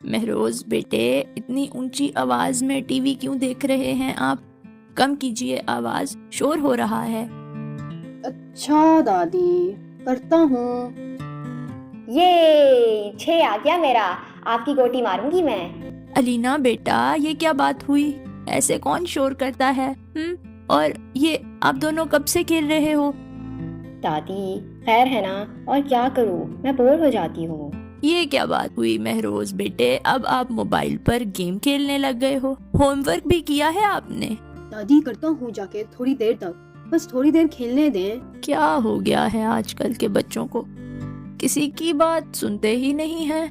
مہروز بیٹے، اتنی اونچی آواز میں ٹی وی کیوں دیکھ رہے ہیں آپ؟ کم کیجئے آواز، شور ہو رہا ہے۔ اچھا دادی، کرتا ہوں۔ یہ 6 آ گیا میرا، آپ کی گوٹی ماروں گی میں۔ علینا بیٹا، یہ کیا بات ہوئی؟ ایسے کون شور کرتا ہے؟ اور یہ آپ دونوں کب سے کھیل رہے ہو؟ دادی خیر ہے نا، اور کیا کروں، میں بور ہو جاتی ہوں۔ یہ کیا بات ہوئی مہروز بیٹے؟ اب آپ موبائل پر گیم کھیلنے لگ گئے ہو؟ ہوم ورک بھی کیا ہے آپ نے؟ دادی کرتا ہوں جا کے تھوڑی دیر تک، بس تھوڑی دیر کھیلنے دیں۔ کیا ہو گیا ہے آج کل کے بچوں کو؟ کسی کی بات سنتے ہی نہیں ہیں۔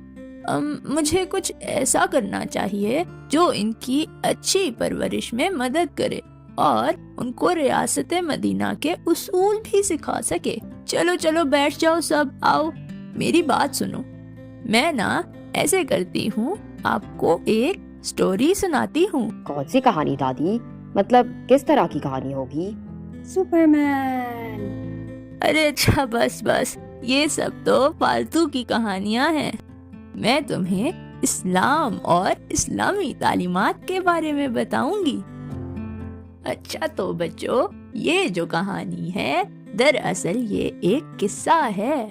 مجھے کچھ ایسا کرنا چاہیے جو ان کی اچھی پرورش میں مدد کرے اور ان کو ریاست مدینہ کے اصول بھی سکھا سکے۔ چلو چلو بیٹھ جاؤ سب، آؤ میری بات سنو۔ میں نا ایسے کرتی ہوں، آپ کو ایک سٹوری سناتی ہوں۔ کون سی کہانی دادی؟ مطلب کس طرح کی کہانی ہوگی؟ سپر مین۔ ارے اچھا، بس بس، یہ سب تو فالتو کی کہانیاں ہیں۔ میں تمہیں اسلام اور اسلامی تعلیمات کے بارے میں بتاؤں گی۔ اچھا تو بچوں، یہ جو کہانی ہے دراصل یہ ایک قصہ ہے،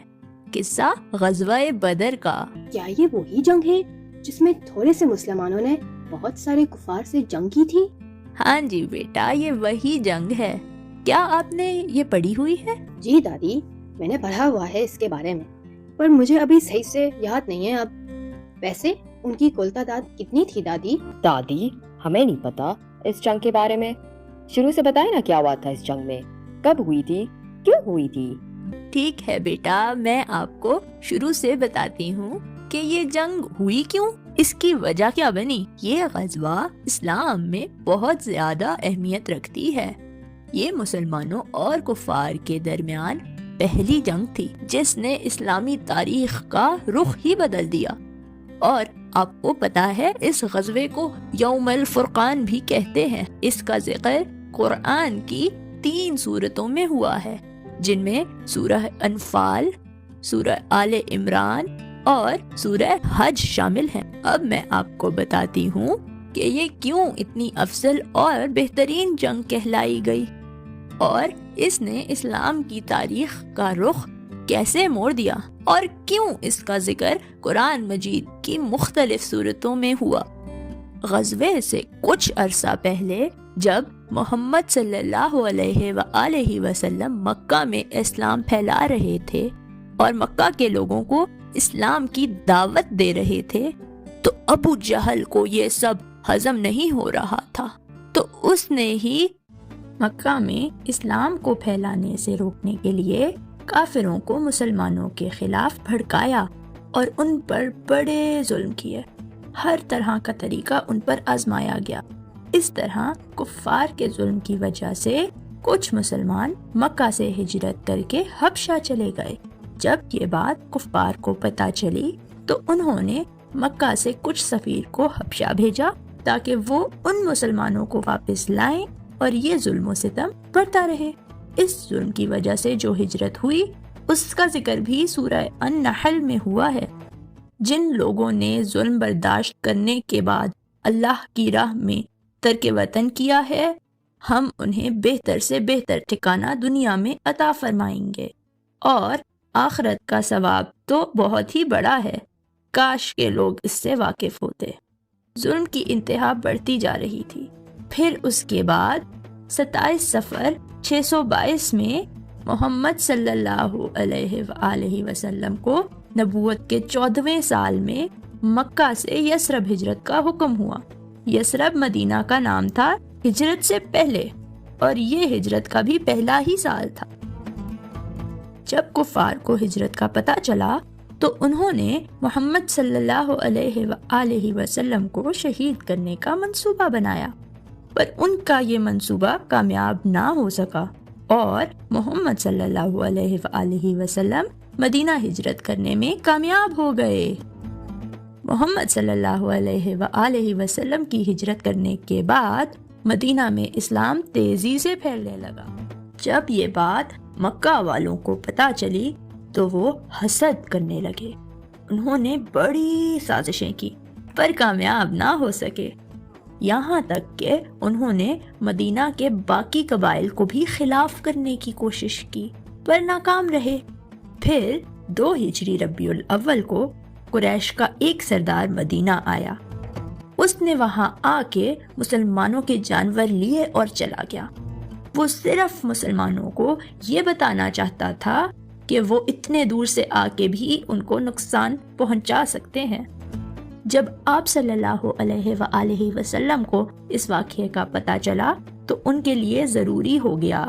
قصہ غزوہ بدر کا۔ کیا یہ وہی جنگ ہے جس میں تھوڑے سے مسلمانوں نے بہت سارے کفار سے جنگ کی تھی؟ ہاں جی بیٹا، یہ وہی جنگ ہے۔ کیا آپ نے یہ پڑھی ہوئی ہے؟ جی دادی، میں نے پڑھا ہوا ہے اس کے بارے میں، پر مجھے ابھی صحیح سے یاد نہیں ہے اب۔ ویسے ان کی کل تعداد کتنی تھی دادی؟ دادی ہمیں نہیں پتا اس جنگ کے بارے میں، شروع سے بتائے نا کیا ہوا تھا اس جنگ میں، کب ہوئی تھی، کیوں ہوئی تھی؟ ٹھیک ہے بیٹا، میں آپ کو شروع سے بتاتی ہوں کہ یہ جنگ ہوئی کیوں، اس کی وجہ کیا بنی۔ یہ غزوہ اسلام میں بہت زیادہ اہمیت رکھتی ہے۔ یہ مسلمانوں اور کفار کے درمیان پہلی جنگ تھی جس نے اسلامی تاریخ کا رخ ہی بدل دیا۔ اور آپ کو پتا ہے اس غزوے کو یوم الفرقان بھی کہتے ہیں۔ اس کا ذکر قرآن کی 3 سورتوں میں ہوا ہے، جن میں سورہ انفال، سورہ آل عمران اور سورہ حج شامل ہیں۔ اب میں آپ کو بتاتی ہوں کہ یہ کیوں اتنی افضل اور بہترین جنگ کہلائی گئی، اور اس نے اسلام کی تاریخ کا رخ کیسے موڑ دیا، اور کیوں اس کا ذکر قرآن مجید کی مختلف صورتوں میں ہوا۔ غزوے سے کچھ عرصہ پہلے جب محمد صلی اللہ علیہ وآلہ وسلم مکہ میں اسلام پھیلا رہے تھے اور مکہ کے لوگوں کو اسلام کی دعوت دے رہے تھے، تو ابو جہل کو یہ سب ہضم نہیں ہو رہا تھا، تو اس نے ہی مکہ میں اسلام کو پھیلانے سے روکنے کے لیے کافروں کو مسلمانوں کے خلاف بھڑکایا اور ان پر بڑے ظلم کیے۔ ہر طرح کا طریقہ ان پر آزمایا گیا۔ اس طرح کفار کے ظلم کی وجہ سے کچھ مسلمان مکہ سے ہجرت کر کے حبشہ چلے گئے۔ جب یہ بات کفار کو پتہ چلی تو انہوں نے مکہ سے کچھ سفیر کو حبشہ بھیجا تاکہ وہ ان مسلمانوں کو واپس لائیں اور یہ ظلم و ستم بڑھتا رہے۔ اس ظلم کی وجہ سے جو ہجرت ہوئی اس کا ذکر بھی سورہ النحل میں ہوا ہے۔ جن لوگوں نے ظلم برداشت کرنے کے بعد اللہ کی راہ میں ترک وطن کیا ہے، ہم انہیں بہتر سے بہتر ٹھکانہ دنیا میں عطا فرمائیں گے، اور آخرت کا ثواب تو بہت ہی بڑا ہے۔ کاش کے لوگ اس سے واقف ہوتے۔ ظلم کی انتہا بڑھتی جا رہی تھی۔ پھر اس کے بعد 27 صفر 622 میں محمد صلی اللہ علیہ وآلہ وسلم کو نبوت کے 14ویں سال میں مکہ سے یثرب ہجرت کا حکم ہوا۔ یثرب مدینہ کا نام تھا ہجرت سے پہلے، اور یہ ہجرت کا بھی پہلا ہی سال تھا۔ جب کفار کو ہجرت کا پتہ چلا تو انہوں نے محمد صلی اللہ علیہ وآلہ وسلم کو شہید کرنے کا منصوبہ بنایا، پر ان کا یہ منصوبہ کامیاب نہ ہو سکا، اور محمد صلی اللہ علیہ وآلہ وسلم مدینہ ہجرت کرنے میں کامیاب ہو گئے۔ محمد صلی اللہ علیہ وآلہ وسلم کی ہجرت کرنے کے بعد مدینہ میں اسلام تیزی سے پھیلنے لگا۔ جب یہ بات مکہ والوں کو پتہ چلی تو وہ حسد کرنے لگے۔ انہوں نے بڑی سازشیں کی پر کامیاب نہ ہو سکے، یہاں تک کہ انہوں نے مدینہ کے باقی قبائل کو بھی خلاف کرنے کی کوشش کی پر ناکام رہے۔ پھر 2 ہجری ربیع الاول کو قریش کا ایک سردار مدینہ آیا، اس نے وہاں آ کے مسلمانوں کے جانور لیے اور چلا گیا۔ وہ صرف مسلمانوں کو یہ بتانا چاہتا تھا کہ وہ اتنے دور سے آ کے بھی ان کو نقصان پہنچا سکتے ہیں۔ جب آپ صلی اللہ علیہ وآلہ وسلم کو اس واقعے کا پتہ چلا تو ان کے لیے ضروری ہو گیا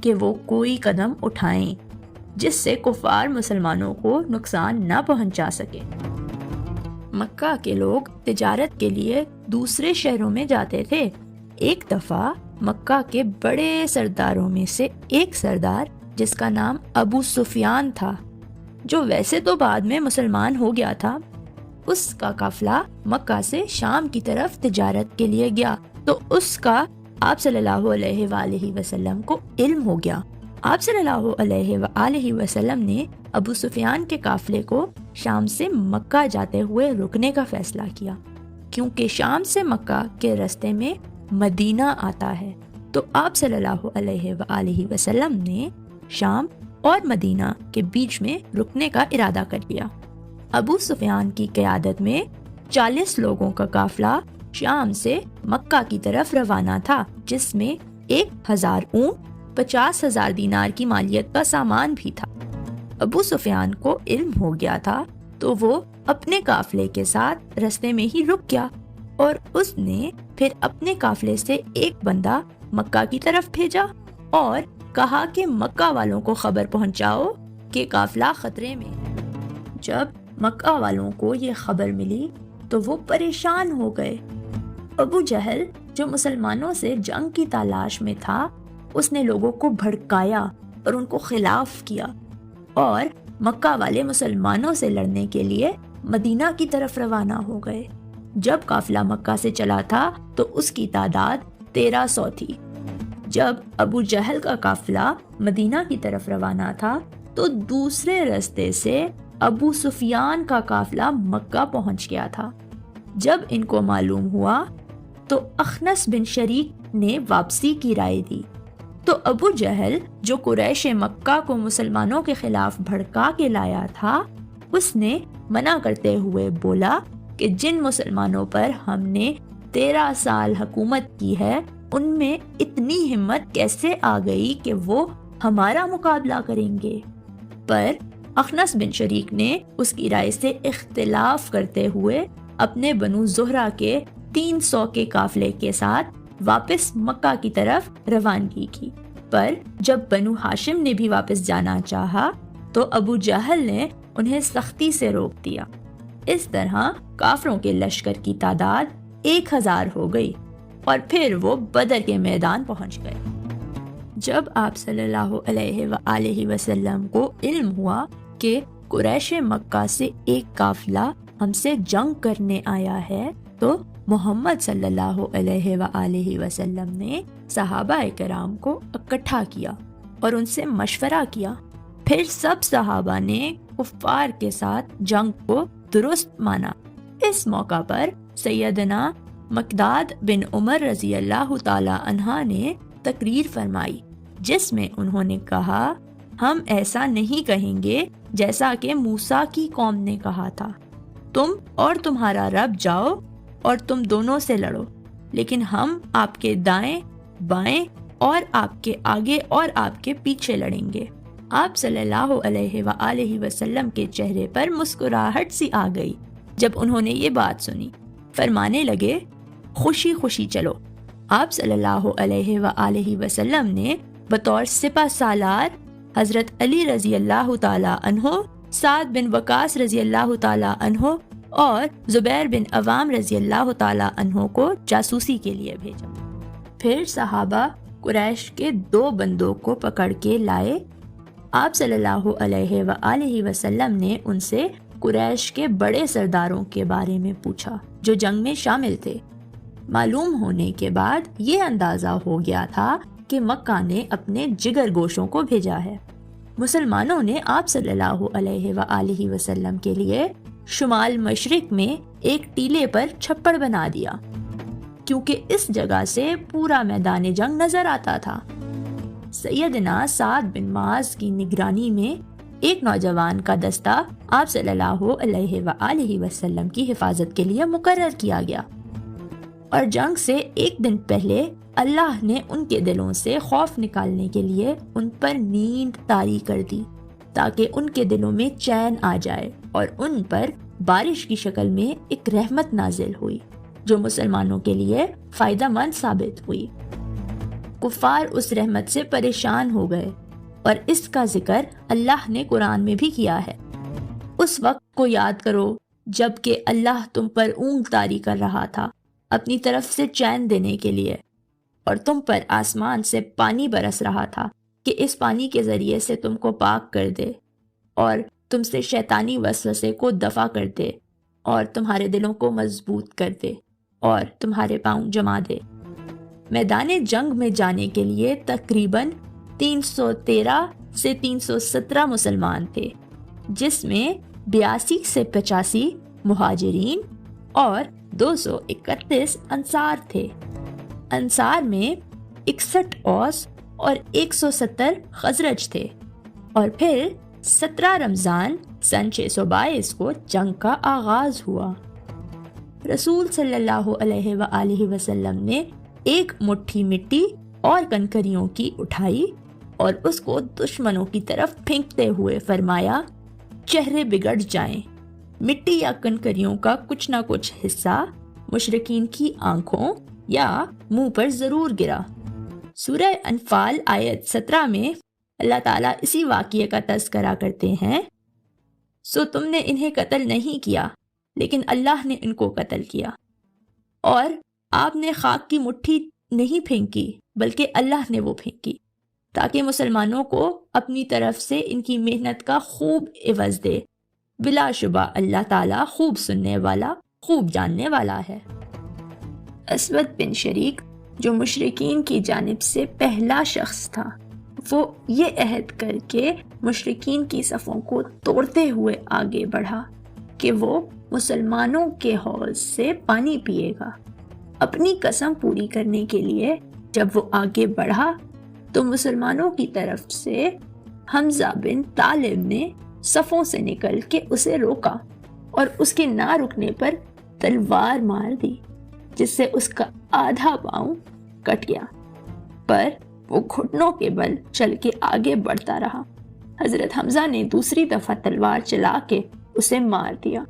کہ وہ کوئی قدم اٹھائیں جس سے کفار مسلمانوں کو نقصان نہ پہنچا سکے۔ مکہ کے لوگ تجارت کے لیے دوسرے شہروں میں جاتے تھے۔ ایک دفعہ مکہ کے بڑے سرداروں میں سے ایک سردار جس کا نام ابو سفیان تھا، جو ویسے تو بعد میں مسلمان ہو گیا تھا، اس کا قافلہ مکہ سے شام کی طرف تجارت کے لیے گیا تو اس کا آپ صلی اللہ علیہ وآلہ وسلم کو علم ہو گیا۔ آپ صلی اللہ علیہ وآلہ وسلم نے ابو سفیان کے قافلے کو شام سے مکہ جاتے ہوئے رکنے کا فیصلہ کیا، کیونکہ شام سے مکہ کے راستے میں مدینہ آتا ہے، تو آپ صلی اللہ علیہ وآلہ وسلم نے شام اور مدینہ کے بیچ میں رکنے کا ارادہ کر لیا۔ ابو سفیان کی قیادت میں 40 لوگوں کا قافلہ شام سے مکہ کی طرف روانہ تھا، جس میں 1000 اونٹ، 50,000 دینار کی مالیت کا سامان بھی تھا۔ ابو سفیان کو علم ہو گیا تھا تو وہ اپنے قافلے کے ساتھ رستے میں ہی رک گیا اور اس نے پھر اپنے قافلے سے ایک بندہ مکہ کی طرف بھیجا اور کہا کہ مکہ والوں کو خبر پہنچاؤ کہ قافلہ خطرے میں ہے۔ جب مکہ والوں کو یہ خبر ملی تو وہ پریشان ہو گئے۔ ابو جہل جو مسلمانوں سے جنگ کی تلاش میں تھا، اس نے لوگوں کو بھڑکایا اور ان کو خلاف کیا اور مکہ والے مسلمانوں سے لڑنے کے لیے مدینہ کی طرف روانہ ہو گئے۔ جب قافلہ مکہ سے چلا تھا تو اس کی تعداد 1300 تھی۔ جب ابو جہل کا قافلہ مدینہ کی طرف روانہ تھا تو دوسرے راستے سے ابو سفیان کا قافلہ مکہ پہنچ گیا تھا۔ جب ان کو معلوم ہوا تو اخنس بن شریک نے واپسی کی رائے دی، تو ابو جہل جو قریش مکہ کو مسلمانوں کے خلاف بھڑکا کے لایا تھا، اس نے منع کرتے ہوئے بولا کہ جن مسلمانوں پر ہم نے 13 سال حکومت کی ہے، ان میں اتنی ہمت کیسے آ گئی کہ وہ ہمارا مقابلہ کریں گے؟ پر اخنس بن شریک نے اس کی رائے سے اختلاف کرتے ہوئے اپنے بنو زہرہ کے 300 کے قافلے کے ساتھ واپس مکہ کی طرف روانگی کی۔ پر جب بنو ہاشم نے بھی واپس جانا چاہا تو ابو جہل نے انہیں سختی سے روک دیا۔ اس طرح کافروں کے لشکر کی تعداد 1000 ہو گئی اور پھر وہ بدر کے میدان پہنچ گئے۔ جب آپ صلی اللہ علیہ وآلہ وسلم کو علم ہوا کہ قریش مکہ سے ایک قافلہ ہم سے جنگ کرنے آیا ہے، تو محمد صلی اللہ علیہ وآلہ وسلم نے صحابہ کرام کو اکٹھا کیا اور ان سے مشورہ کیا۔ پھر سب صحابہ نے کفار کے ساتھ جنگ کو درست مانا۔ اس موقع پر سیدنا مقداد بن عمر رضی اللہ تعالی عنہ نے تقریر فرمائی، جس میں انہوں نے کہا، ہم ایسا نہیں کہیں گے جیسا کہ موسیٰ کی قوم نے کہا تھا، تم اور تمہارا رب جاؤ اور تم دونوں سے لڑو، لیکن ہم آپ کے دائیں بائیں اور آپ کے آگے اور آپ کے پیچھے لڑیں گے۔ آپ صلی اللہ علیہ وآلہ وسلم کے چہرے پر مسکراہٹ سی آ گئی جب انہوں نے یہ بات سنی۔ فرمانے لگے، خوشی خوشی چلو۔ آپ صلی اللہ علیہ وآلہ وسلم نے بطور سپہ سالار حضرت علی رضی اللہ تعالی عنہ، سعد بن وقاص رضی اللہ تعالی عنہ اور زبیر بن عوام رضی اللہ تعالی عنہ کو جاسوسی کے لیے بھیجا۔ پھر صحابہ قریش کے 2 بندوں کو پکڑ کے لائے۔ آپ صلی اللہ علیہ وآلہ وسلم نے ان سے قریش کے بڑے سرداروں کے بارے میں پوچھا جو جنگ میں شامل تھے۔ معلوم ہونے کے بعد یہ اندازہ ہو گیا تھا کہ مکہ نے اپنے جگر گوشوں کو بھیجا ہے۔ مسلمانوں نے آپ صلی اللہ علیہ وآلہ وسلم کے لیے شمال مشرق میں ایک ٹیلے پر چھپڑ بنا دیا، کیونکہ اس جگہ سے پورا میدان جنگ نظر آتا تھا۔ سیدنا سعد بن معاذ کی نگرانی میں ایک نوجوان کا دستہ آپ صلی اللہ علیہ وآلہ وسلم کی حفاظت کے لیے مقرر کیا گیا، اور جنگ سے ایک دن پہلے اللہ نے ان کے دلوں سے خوف نکالنے کے لیے ان پر نیند طاری کر دی، تاکہ ان کے دلوں میں چین آ جائے، اور ان پر بارش کی شکل میں ایک رحمت نازل ہوئی جو مسلمانوں کے لیے فائدہ مند ثابت ہوئی۔ کفار اس رحمت سے پریشان ہو گئے، اور اس کا ذکر اللہ نے قرآن میں بھی کیا ہے۔ اس وقت کو یاد کرو جب کہ اللہ تم پر اونگ طاری کر رہا تھا اپنی طرف سے چین دینے کے لیے، اور تم پر آسمان سے پانی برس رہا تھا کہ اس پانی کے ذریعے سے تم کو پاک کر دے، اور تم سے شیطانی وسوسے کو دفع کر دے، اور تمہارے دلوں کو مضبوط کر دے، اور تمہارے پاؤں جما دے۔ میدان جنگ میں جانے کے لیے تقریباً 313 سے 317 مسلمان تھے، جس میں 82 سے 85 مہاجرین اور 231 انصار تھے۔ انصار میں 61 اوس اور 170 خزرج تھے، اور پھر 17 رمضان سن 622 کو جنگ کا آغاز ہوا۔ رسول صلی اللہ علیہ وآلہ وسلم نے ایک مٹھی مٹی اور کنکریوں کی اٹھائی اور اس کو دشمنوں کی طرف پھینکتے ہوئے فرمایا، چہرے بگڑ جائیں۔ مٹی یا کنکریوں کا کچھ نہ کچھ حصہ مشرکین کی آنکھوں یا منہ پر ضرور گرا۔ سورہ انفال آیت 17 میں اللہ تعالیٰ اسی واقعے کا تذکرہ کرتے ہیں، سو تم نے انہیں قتل نہیں کیا لیکن اللہ نے ان کو قتل کیا، اور آپ نے خاک کی مٹھی نہیں پھینکی بلکہ اللہ نے وہ پھینکی، تاکہ مسلمانوں کو اپنی طرف سے ان کی محنت کا خوب عوض دے۔ بلا شبہ اللہ تعالیٰ خوب سننے والا، خوب جاننے والا ہے۔ اسود بن شریک جو مشرکین کی جانب سے پہلا شخص تھا، وہ یہ عہد کر کے مشرکین کی صفوں کو توڑتے ہوئے آگے بڑھا کہ وہ مسلمانوں کے حوض سے پانی پیے گا۔ اپنی قسم پوری کرنے کے لیے جب وہ آگے بڑھا تو مسلمانوں کی طرف سے حمزہ بن طالب نے صفوں سے نکل کے اسے روکا، اور اس کے نہ رکنے پر تلوار مار دی، جس سے اس کا آدھا پاؤں کٹ گیا، پر وہ گھٹنوں کے بل چل کے آگے بڑھتا رہا۔ حضرت حمزہ نے دوسری دفعہ تلوار چلا کے اسے مار دیا،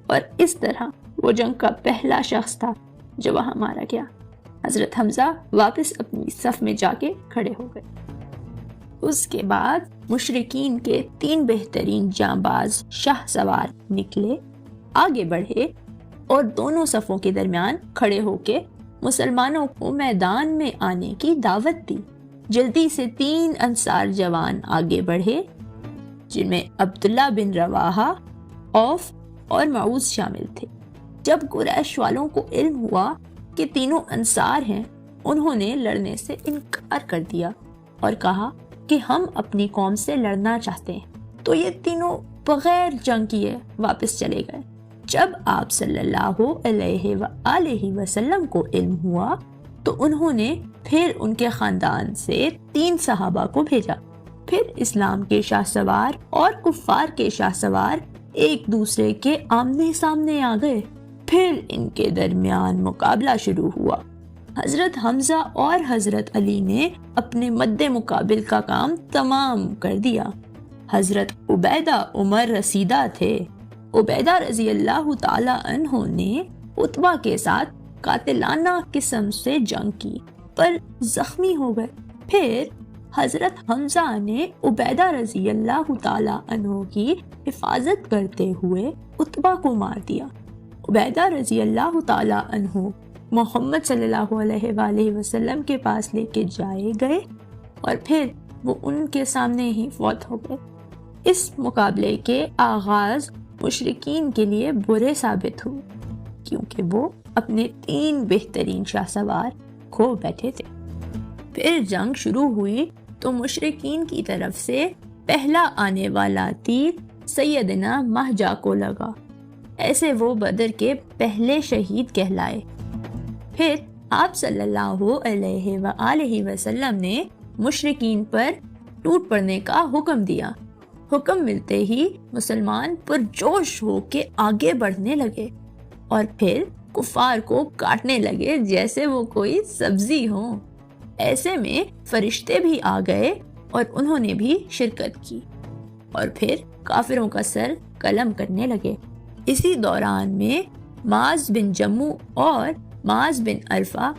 اور اس طرح وہ جنگ کا پہلا شخص تھا جو وہاں مارا گیا۔ حضرت حمزہ واپس اپنی صف میں جا کے کھڑے ہو گئے۔ اس کے بعد مشرکین کے 3 بہترین جانباز شاہ سوار نکلے، آگے بڑھے اور دونوں صفوں کے درمیان کھڑے ہو کے مسلمانوں کو میدان میں آنے کی دعوت دی۔ جلدی سے 3 انصار جوان آگے بڑھے، جن میں عبداللہ بن رواحہ، عوف اور معوذ شامل تھے۔ جب قریش والوں کو علم ہوا کہ تینوں انصار ہیں، انہوں نے لڑنے سے انکار کر دیا اور کہا کہ ہم اپنی قوم سے لڑنا چاہتے ہیں، تو یہ تینوں بغیر جنگ کیے واپس چلے گئے۔ جب آپ صلی اللہ علیہ وآلہ وسلم کو علم ہوا تو انہوں نے پھر ان کے خاندان سے 3 صحابہ کو بھیجا۔ پھر اسلام کے شاہ سوار اور کفار کے شاہ سوار ایک دوسرے کے آمنے سامنے آ گئے۔ پھر ان کے درمیان مقابلہ شروع ہوا۔ حضرت حمزہ اور حضرت علی نے اپنے مد مقابل کا کام تمام کر دیا۔ حضرت عبیدہ عمر رسیدہ تھے۔ عبیدہ رضی اللہ تعالی عنہ نے عتبہ کے ساتھ قاتلانہ قسم سے جنگ کی پر زخمی ہو گئے۔ پھر حضرت حمزہ نے عبیدہ رضی اللہ تعالی عنہ کی حفاظت کرتے ہوئے عتبہ کو مار دیا۔ عبیدہ رضی اللہ تعالی عنہ محمد صلی اللہ علیہ وآلہ وسلم کے پاس لے کے جائے گئے اور پھر وہ ان کے سامنے ہی فوت ہو گئے۔ اس مقابلے کے آغاز مشرکین کے لیے برے ثابت ہوئے کیونکہ وہ اپنے 3 بہترین شاہ سوار کھو بیٹھے تھے۔ پھر جنگ شروع ہوئی تو مشرکین کی طرف سے پہلا آنے والا تیر سیدنا مہجا کو لگا ایسے وہ بدر کے پہلے شہید کہلائے۔ پھر آپ صلی اللہ علیہ وآلہ وسلم نے مشرکین پر ٹوٹ پڑنے کا حکم دیا۔ حکم ملتے ہی مسلمان پرجوش ہو کے آگے بڑھنے لگے اور پھر کفار کو کاٹنے لگے جیسے وہ کوئی سبزی ہو۔ ایسے میں فرشتے بھی آ گئے اور انہوں نے بھی شرکت کی اور پھر کافروں کا سر قلم کرنے لگے۔ اسی دوران میں معاذ بن جموع اور معاذ بن عرفہ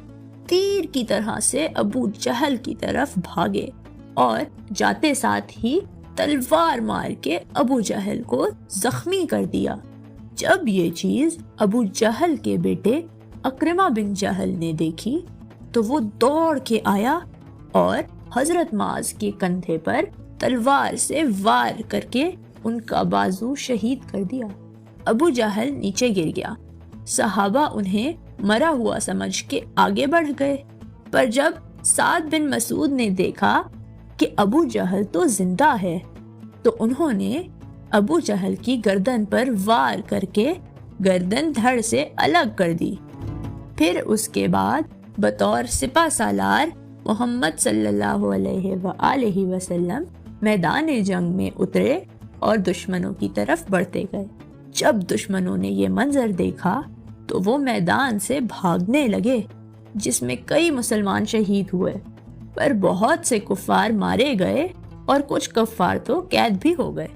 تیر کی طرح سے ابو جہل کی طرف بھاگے اور جاتے ساتھ ہی تلوار مار کے ابو جہل کو زخمی کر دیا۔ جب یہ چیز ابو جہل کے بیٹے اکرمہ بن جہل نے دیکھی تو وہ دوڑ کے آیا اور حضرت معاذ کے کندھے پر تلوار سے وار کر کے ان کا بازو شہید کر دیا۔ ابو جہل نیچے گر گیا۔ صحابہ انہیں مرا ہوا سمجھ کے آگے بڑھ گئے، پر جب سعد بن مسعود نے دیکھا کہ ابو جہل تو زندہ ہے تو انہوں نے ابو جہل کی گردن پر وار کر کے گردن دھڑ سے الگ کر دی۔ پھر اس کے بعد بطور سپہ سالار محمد صلی اللہ علیہ وآلہ وسلم میدان جنگ میں اترے اور دشمنوں کی طرف بڑھتے گئے۔ جب دشمنوں نے یہ منظر دیکھا تو وہ میدان سے بھاگنے لگے، جس میں کئی مسلمان شہید ہوئے، پر بہت سے کفار مارے گئے اور کچھ کفار تو قید بھی ہو گئے۔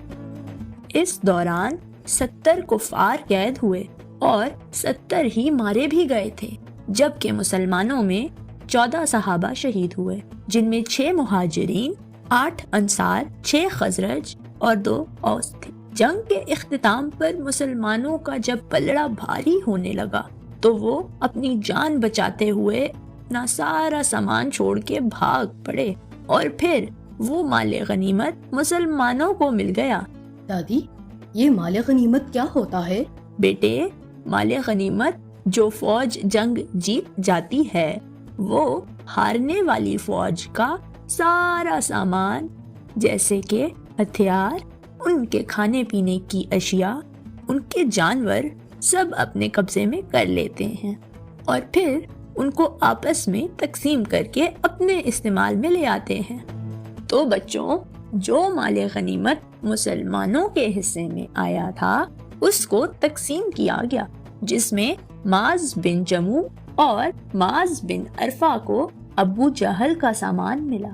اس دوران 70 کفار قید ہوئے اور 70 ہی مارے بھی گئے تھے، جبکہ مسلمانوں میں 14 صحابہ شہید ہوئے، جن میں 6 مہاجرین، 8 انصار، 6 خزرج اور 2 اوس تھے۔ جنگ کے اختتام پر مسلمانوں کا جب پلڑا بھاری ہونے لگا تو وہ اپنی جان بچاتے ہوئے اپنا سارا سامان چھوڑ کے بھاگ پڑے اور پھر وہ مال غنیمت مسلمانوں کو مل گیا۔ دادی، یہ مال غنیمت کیا ہوتا ہے؟ بیٹے، مال غنیمت جو فوج جنگ جیت جاتی ہے وہ ہارنے والی فوج کا سارا سامان، جیسے کہ ہتھیار، ان کے کھانے پینے کی اشیاء، ان کے جانور، سب اپنے قبضے میں کر لیتے ہیں اور پھر ان کو آپس میں تقسیم کر کے اپنے استعمال میں لے آتے ہیں۔ تو بچوں، جو مال غنیمت مسلمانوں کے حصے میں آیا تھا اس کو تقسیم کیا گیا، جس میں معاذ بن جموع اور معاذ بن عرفہ کو ابو جہل کا سامان ملا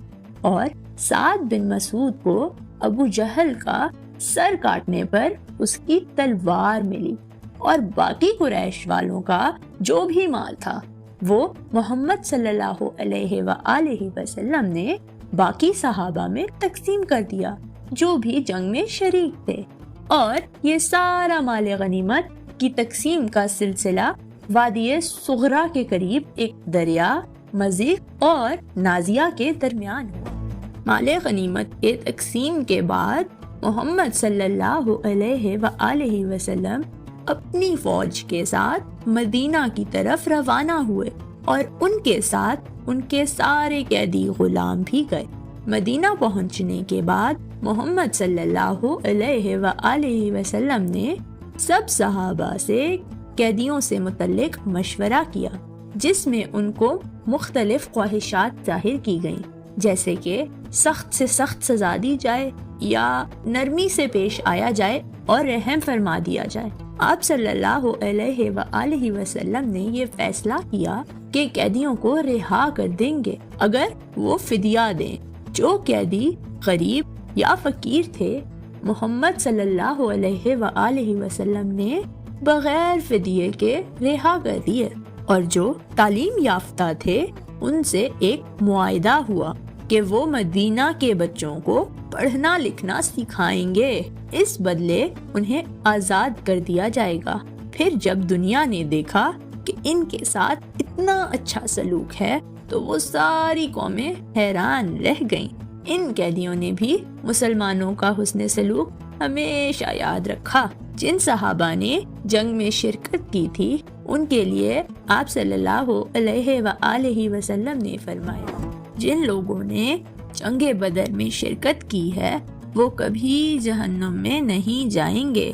اور سعد بن مسعود کو ابو جہل کا سر کاٹنے پر اس کی تلوار ملی، اور باقی قریش والوں کا جو بھی مال تھا وہ محمد صلی اللہ علیہ وآلہ وسلم نے باقی صحابہ میں تقسیم کر دیا جو بھی جنگ میں شریک تھے۔ اور یہ سارا مال غنیمت کی تقسیم کا سلسلہ وادی صغرا کے قریب ایک دریا مضیق اور نازیہ کے درمیان ہوا۔ مال غنیمت کے تقسیم کے بعد محمد صلی اللہ علیہ وآلہ وسلم اپنی فوج کے ساتھ مدینہ کی طرف روانہ ہوئے اور ان کے ساتھ ان کے سارے قیدی غلام بھی گئے۔ مدینہ پہنچنے کے بعد محمد صلی اللہ علیہ وآلہ وسلم نے سب صحابہ سے قیدیوں سے متعلق مشورہ کیا، جس میں ان کو مختلف خواہشات ظاہر کی گئیں، جیسے کہ سخت سے سخت سزا دی جائے یا نرمی سے پیش آیا جائے اور رحم فرما دیا جائے۔ آپ صلی اللہ علیہ وآلہ وسلم نے یہ فیصلہ کیا کہ قیدیوں کو رہا کر دیں گے اگر وہ فدیہ دیں۔ جو قیدی غریب یا فقیر تھے محمد صلی اللہ علیہ وآلہ وسلم نے بغیر فدیے کے رہا کر دیے، اور جو تعلیم یافتہ تھے ان سے ایک معاہدہ ہوا کہ وہ مدینہ کے بچوں کو پڑھنا لکھنا سکھائیں گے، اس بدلے انہیں آزاد کر دیا جائے گا۔ پھر جب دنیا نے دیکھا کہ ان کے ساتھ اتنا اچھا سلوک ہے تو وہ ساری قومیں حیران رہ گئیں۔ ان قیدیوں نے بھی مسلمانوں کا حسن سلوک ہمیشہ یاد رکھا۔ جن صحابہ نے جنگ میں شرکت کی تھی ان کے لیے آپ صلی اللہ علیہ وآلہ وسلم نے فرمایا، جن لوگوں نے جنگ بدر میں شرکت کی ہے وہ کبھی جہنم میں نہیں جائیں گے۔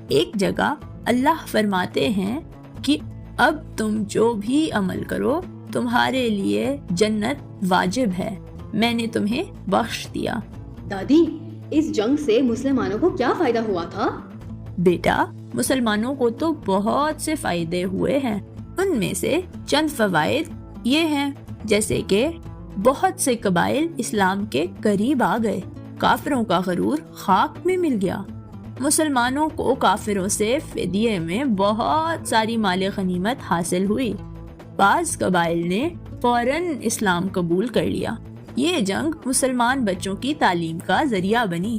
ایک جگہ اللہ فرماتے ہیں کہ اب تم جو بھی عمل کرو تمہارے لیے جنت واجب ہے، میں نے تمہیں بخش دیا۔ دادی، اس جنگ سے مسلمانوں کو کیا فائدہ ہوا تھا؟ بیٹا، مسلمانوں کو تو بہت سے فائدے ہوئے ہیں، ان میں سے چند فوائد یہ ہیں، جیسے کہ بہت سے قبائل اسلام کے قریب آ گئے، کافروں کا غرور خاک میں مل گیا، مسلمانوں کو کافروں سے فدیے میں بہت ساری مال غنیمت حاصل ہوئی، بعض قبائل نے فوراً اسلام قبول کر لیا۔ یہ جنگ مسلمان بچوں کی تعلیم کا ذریعہ بنی،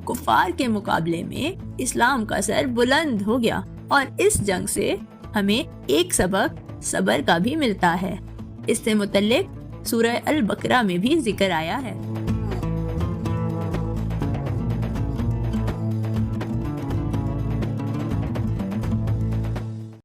کفار کے مقابلے میں اسلام کا سر بلند ہو گیا، اور اس جنگ سے ہمیں ایک سبق صبر کا بھی ملتا ہے، اس سے متعلق سورہ البقرہ میں بھی ذکر آیا ہے۔